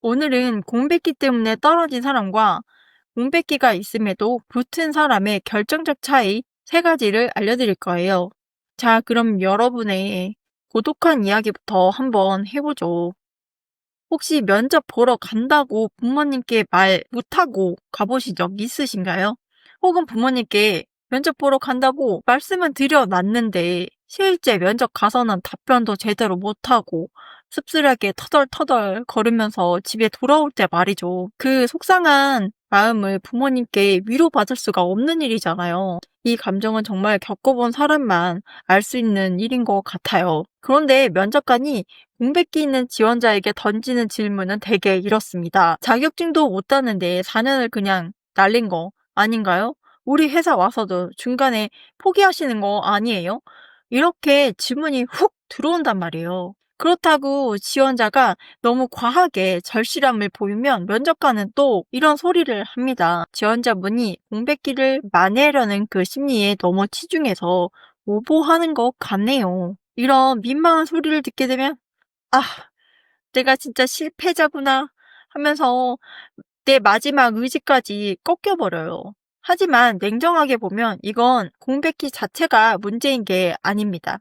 오늘은 공백기 때문에 떨어진 사람과 공백기가 있음에도 붙은 사람의 결정적 차이 세 가지를 알려드릴 거예요. 자, 그럼 여러분의 고독한 이야기부터 한번 해보죠. 혹시 면접 보러 간다고 부모님께 말 못하고 가보신 적 있으신가요? 혹은 부모님께 면접 보러 간다고 말씀은 드려놨는데 실제 면접 가서는 답변도 제대로 못하고 씁쓸하게 터덜터덜 걸으면서 집에 돌아올 때 말이죠. 그 속상한 마음을 부모님께 위로받을 수가 없는 일이잖아요. 이 감정은 정말 겪어본 사람만 알 수 있는 일인 것 같아요. 그런데 면접관이 공백기 있는 지원자에게 던지는 질문은 대개 이렇습니다. 자격증도 못 따는데 4년을 그냥 날린 거 아닌가요? 우리 회사 와서도 중간에 포기하시는 거 아니에요? 이렇게 질문이 훅 들어온단 말이에요. 그렇다고 지원자가 너무 과하게 절실함을 보이면 면접관은 또 이런 소리를 합니다. 지원자분이 공백기를 만회하려는 그 심리에 너무 치중해서 오보하는 것 같네요. 이런 민망한 소리를 듣게 되면 아, 내가 진짜 실패자구나 하면서 내 마지막 의지까지 꺾여버려요. 하지만 냉정하게 보면 이건 공백기 자체가 문제인 게 아닙니다.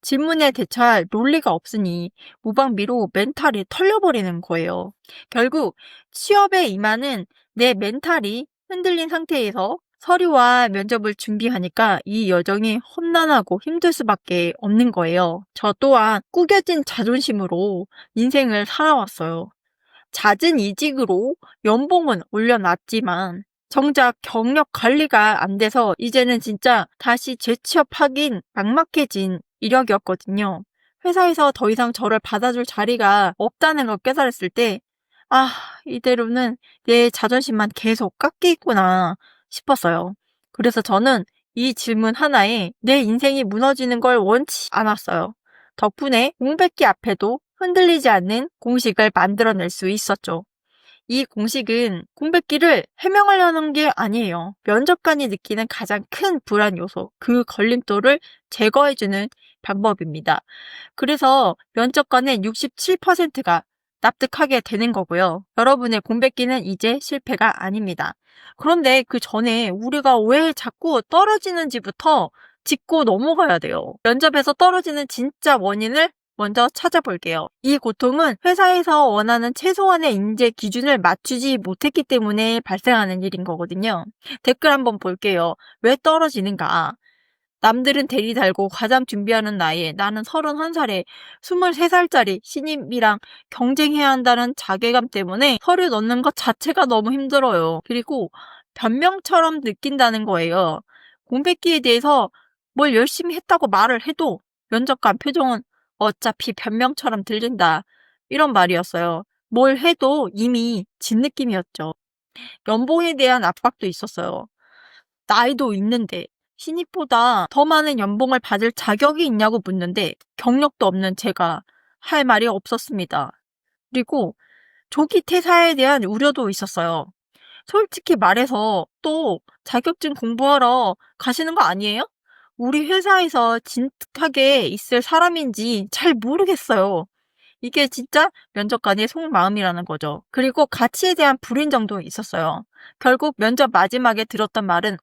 질문에 대처할 논리가 없으니 무방비로 멘탈이 털려버리는 거예요. 결국 취업에 임하는 내 멘탈이 흔들린 상태에서 서류와 면접을 준비하니까 이 여정이 험난하고 힘들 수밖에 없는 거예요. 저 또한 구겨진 자존심으로 인생을 살아왔어요. 잦은 이직으로 연봉은 올려놨지만 정작 경력 관리가 안 돼서 이제는 진짜 다시 재취업하긴 막막해진 이력이었거든요. 회사에서 더 이상 저를 받아줄 자리가 없다는 걸 깨달았을 때, 아, 이대로는 내 자존심만 계속 깎이구나 싶었어요. 그래서 저는 이 질문 하나에 내 인생이 무너지는 걸 원치 않았어요. 덕분에 공백기 앞에도 흔들리지 않는 공식을 만들어낼 수 있었죠. 이 공식은 공백기를 해명하려는 게 아니에요. 면접관이 느끼는 가장 큰 불안 요소, 그 걸림돌을 제거해주는 방법입니다. 그래서 면접관의 67%가 납득하게 되는 거고요. 여러분의 공백기는 이제 실패가 아닙니다. 그런데 그 전에 우리가 왜 자꾸 떨어지는지부터 짚고 넘어가야 돼요. 면접에서 떨어지는 진짜 원인을 먼저 찾아볼게요. 이 고통은 회사에서 원하는 최소한의 인재 기준을 맞추지 못했기 때문에 발생하는 일인 거거든요. 댓글 한번 볼게요. 왜 떨어지는가? 남들은 대리 달고 과장 준비하는 나이에 나는 31살에 23살짜리 신입이랑 경쟁해야 한다는 자괴감 때문에 서류 넣는 것 자체가 너무 힘들어요. 그리고 변명처럼 느낀다는 거예요. 공백기에 대해서 뭘 열심히 했다고 말을 해도 면접관 표정은 어차피 변명처럼 들린다. 이런 말이었어요. 뭘 해도 이미 진 느낌이었죠. 연봉에 대한 압박도 있었어요. 나이도 있는데 신입보다 더 많은 연봉을 받을 자격이 있냐고 묻는데 경력도 없는 제가 할 말이 없었습니다. 그리고 조기 퇴사에 대한 우려도 있었어요. 솔직히 말해서 또 자격증 공부하러 가시는 거 아니에요? 우리 회사에서 진득하게 있을 사람인지 잘 모르겠어요. 이게 진짜 면접관의 속마음이라는 거죠. 그리고 가치에 대한 불인정도 있었어요. 결국 면접 마지막에 들었던 말은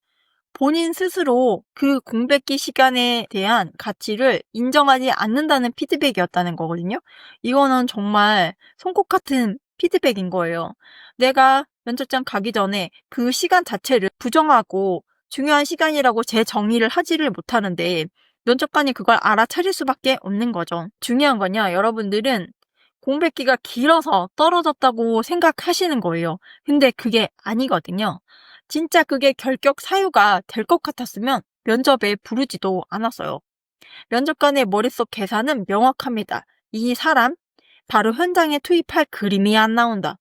본인 스스로 그 공백기 시간에 대한 가치를 인정하지 않는다는 피드백이었다는 거거든요. 이거는 정말 송곳 같은 피드백인 거예요. 내가 면접장 가기 전에 그 시간 자체를 부정하고 중요한 시간이라고 재정의를 하지를 못하는데 면접관이 그걸 알아차릴 수밖에 없는 거죠. 중요한 건요, 여러분들은 공백기가 길어서 떨어졌다고 생각하시는 거예요. 근데 그게 아니거든요. 진짜 그게 결격 사유가 될 것 같았으면 면접에 부르지도 않았어요. 면접관의 머릿속 계산은 명확합니다. 이 사람 바로 현장에 투입할 그림이 안 나온다.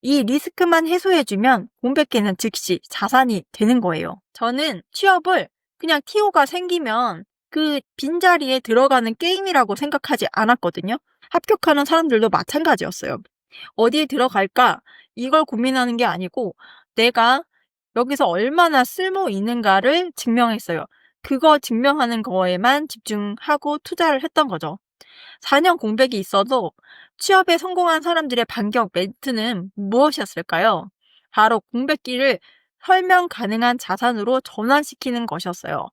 이 리스크만 해소해주면 공백기는 즉시 자산이 되는 거예요. 저는 취업을 그냥 TO가 생기면 그 빈자리에 들어가는 게임이라고 생각하지 않았거든요. 합격하는 사람들도 마찬가지였어요. 어디에 들어갈까? 이걸 고민하는 게 아니고 내가 여기서 얼마나 쓸모 있는가를 증명했어요. 그거 증명하는 거에만 집중하고 투자를 했던 거죠. 4년 공백이 있어도 취업에 성공한 사람들의 반격 멘트는 무엇이었을까요? 바로 공백기를 설명 가능한 자산으로 전환시키는 것이었어요.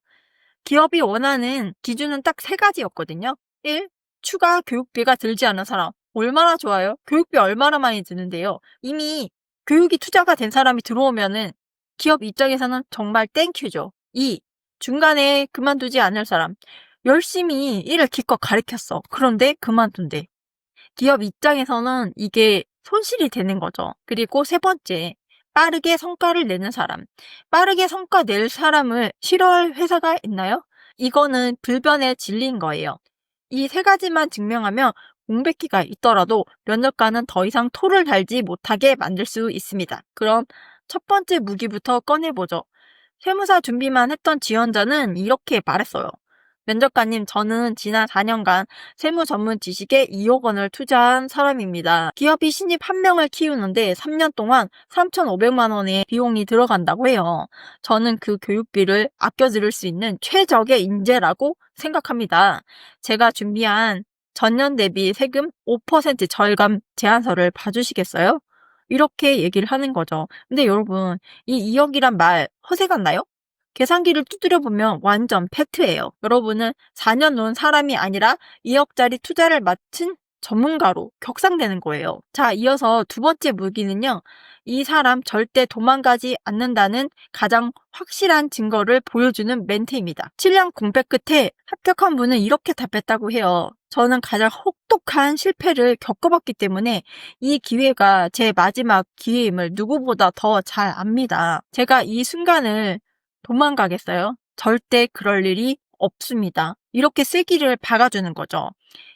기업이 원하는 기준은 딱 3가지였거든요. 1. 추가 교육비가 들지 않은 사람. 얼마나 좋아요? 교육비 얼마나 많이 드는데요. 이미 교육이 투자가 된 사람이 들어오면은 기업 입장에서는 정말 땡큐죠. 2. 중간에 그만두지 않을 사람. 열심히 일을 기껏 가르쳤어. 그런데 그만둔대. 기업 입장에서는 이게 손실이 되는 거죠. 그리고 3번째, 빠르게 성과를 내는 사람. 빠르게 성과 낼 사람을 싫어할 회사가 있나요? 이거는 불변의 진리인 거예요. 이 3가지만 증명하면 공백기가 있더라도 면접관은 더 이상 토를 달지 못하게 만들 수 있습니다. 그럼 첫 번째 무기부터 꺼내보죠. 세무사 준비만 했던 지원자는 이렇게 말했어요. 면접관님, 저는 지난 4년간 세무 전문 지식에 2억 원을 투자한 사람입니다. 기업이 신입 1명을 키우는데 3년 동안 3,500만 원의 비용이 들어간다고 해요. 저는 그 교육비를 아껴드릴 수 있는 최적의 인재라고 생각합니다. 제가 준비한 전년 대비 세금 5% 절감 제안서를 봐주시겠어요? 이렇게 얘기를 하는 거죠. 근데 여러분, 이 2억이란 말 허세 같나요? 계산기를 두드려 보면 완전 팩트예요. 여러분은 4년 논 사람이 아니라 2억짜리 투자를 마친 전문가로 격상되는 거예요. 자, 이어서 2번째 무기는요. 이 사람 절대 도망가지 않는다는 가장 확실한 증거를 보여주는 멘트입니다. 7년 공백 끝에 합격한 분은 이렇게 답했다고 해요. 저는 가장 혹독한 실패를 겪어봤기 때문에 이 기회가 제 마지막 기회임을 누구보다 더 잘 압니다. 제가 이 순간을 도망가겠어요? 절대 그럴 일이 없습니다. 이렇게 세기를 박아주는 거죠.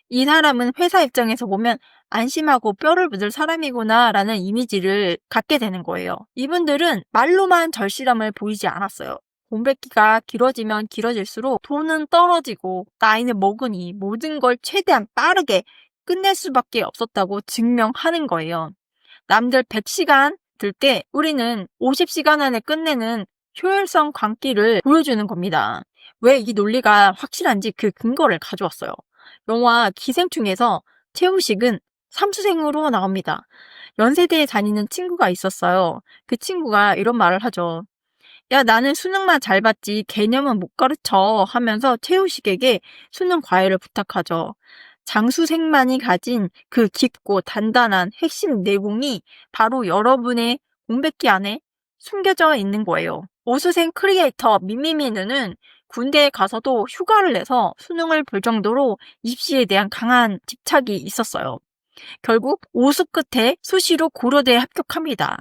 이 사람은 회사 입장에서 보면 안심하고 뼈를 묻을 사람이구나 라는 이미지를 갖게 되는 거예요. 이분들은 말로만 절실함을 보이지 않았어요. 공백기가 길어지면 길어질수록 돈은 떨어지고 나이는 먹으니 모든 걸 최대한 빠르게 끝낼 수밖에 없었다고 증명하는 거예요. 남들 100시간 들 때 우리는 50시간 안에 끝내는 효율성 광기를 보여주는 겁니다. 왜 이 논리가 확실한지 그 근거를 가져왔어요. 영화 기생충에서 최우식은 삼수생으로 나옵니다. 연세대에 다니는 친구가 있었어요. 그 친구가 이런 말을 하죠. 야, 나는 수능만 잘 봤지 개념은 못 가르쳐 하면서 최우식에게 수능 과외를 부탁하죠. 장수생만이 가진 그 깊고 단단한 핵심 내공이 바로 여러분의 공백기 안에 숨겨져 있는 거예요. 오수생 크리에이터 민미미누는 군대에 가서도 휴가를 내서 수능을 볼 정도로 입시에 대한 강한 집착이 있었어요. 결국 오수 끝에 수시로 고려대에 합격합니다.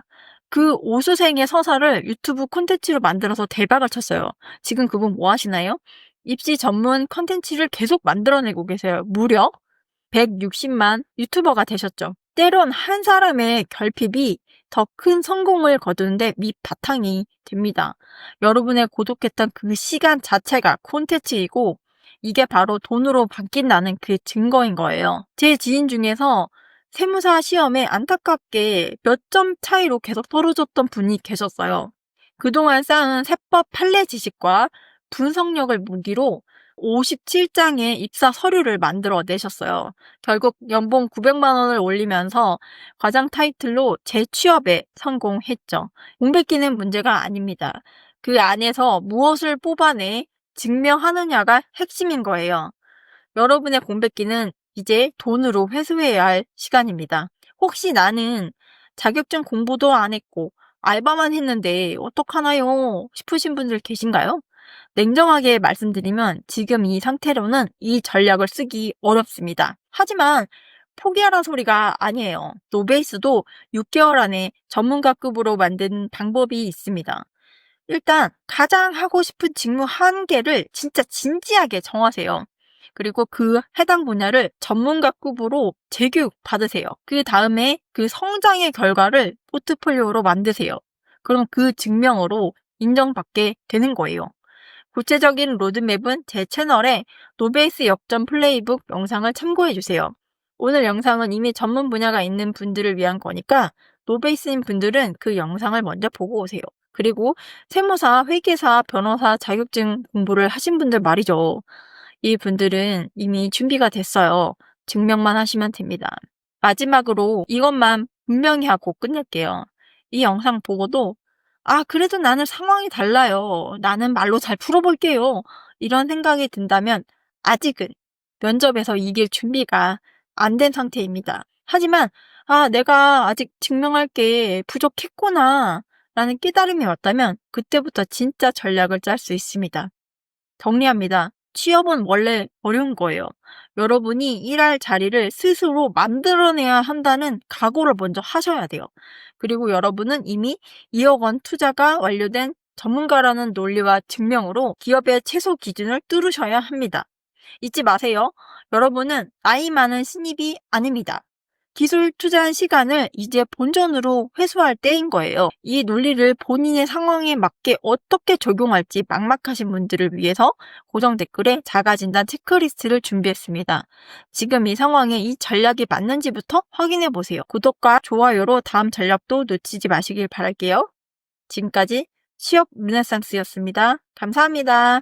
그 오수생의 서사를 유튜브 콘텐츠로 만들어서 대박을 쳤어요. 지금 그분 뭐 하시나요? 입시 전문 콘텐츠를 계속 만들어내고 계세요. 무려 160만 유튜버가 되셨죠. 때론 한 사람의 결핍이 더 큰 성공을 거두는데 밑바탕이 됩니다. 여러분의 고독했던 그 시간 자체가 콘텐츠이고 이게 바로 돈으로 바뀐다는 그 증거인 거예요. 제 지인 중에서 세무사 시험에 안타깝게 몇 점 차이로 계속 떨어졌던 분이 계셨어요. 그동안 쌓은 세법 판례 지식과 분석력을 무기로 57장의 입사 서류를 만들어 내셨어요. 결국 연봉 900만 원을 올리면서 과장 타이틀로 재취업에 성공했죠. 공백기는 문제가 아닙니다. 그 안에서 무엇을 뽑아내 증명하느냐가 핵심인 거예요. 여러분의 공백기는 이제 돈으로 회수해야 할 시간입니다. 혹시 나는 자격증 공부도 안 했고 알바만 했는데 어떡하나요? 싶으신 분들 계신가요? 냉정하게 말씀드리면 지금 이 상태로는 이 전략을 쓰기 어렵습니다. 하지만 포기하라 소리가 아니에요. 노베이스도 6개월 안에 전문가급으로 만든 방법이 있습니다. 일단 가장 하고 싶은 직무 한 개를 진짜 진지하게 정하세요. 그리고 그 해당 분야를 전문가급으로 재교육 받으세요. 그 다음에 그 성장의 결과를 포트폴리오로 만드세요. 그럼 그 증명으로 인정받게 되는 거예요. 구체적인 로드맵은 제 채널에 노베이스 역전 플레이북 영상을 참고해주세요. 오늘 영상은 이미 전문 분야가 있는 분들을 위한 거니까 노베이스인 분들은 그 영상을 먼저 보고 오세요. 그리고 세무사, 회계사, 변호사 자격증 공부를 하신 분들 말이죠. 이분들은 이미 준비가 됐어요. 증명만 하시면 됩니다. 마지막으로 이것만 분명히 하고 끝낼게요. 이 영상 보고도 그래도 나는 상황이 달라요. 나는 말로 잘 풀어볼게요. 이런 생각이 든다면 아직은 면접에서 이길 준비가 안 된 상태입니다. 하지만 내가 아직 증명할 게 부족했구나 라는 깨달음이 왔다면 그때부터 진짜 전략을 짤 수 있습니다. 정리합니다. 취업은 원래 어려운 거예요. 여러분이 일할 자리를 스스로 만들어내야 한다는 각오를 먼저 하셔야 돼요. 그리고 여러분은 이미 2억 원 투자가 완료된 전문가라는 논리와 증명으로 기업의 최소 기준을 뚫으셔야 합니다. 잊지 마세요. 여러분은 나이 많은 신입이 아닙니다. 기술 투자한 시간을 이제 본전으로 회수할 때인 거예요. 이 논리를 본인의 상황에 맞게 어떻게 적용할지 막막하신 분들을 위해서 고정 댓글에 자가진단 체크리스트를 준비했습니다. 지금 이 상황에 이 전략이 맞는지부터 확인해 보세요. 구독과 좋아요로 다음 전략도 놓치지 마시길 바랄게요. 지금까지 취업 르네상스였습니다. 감사합니다.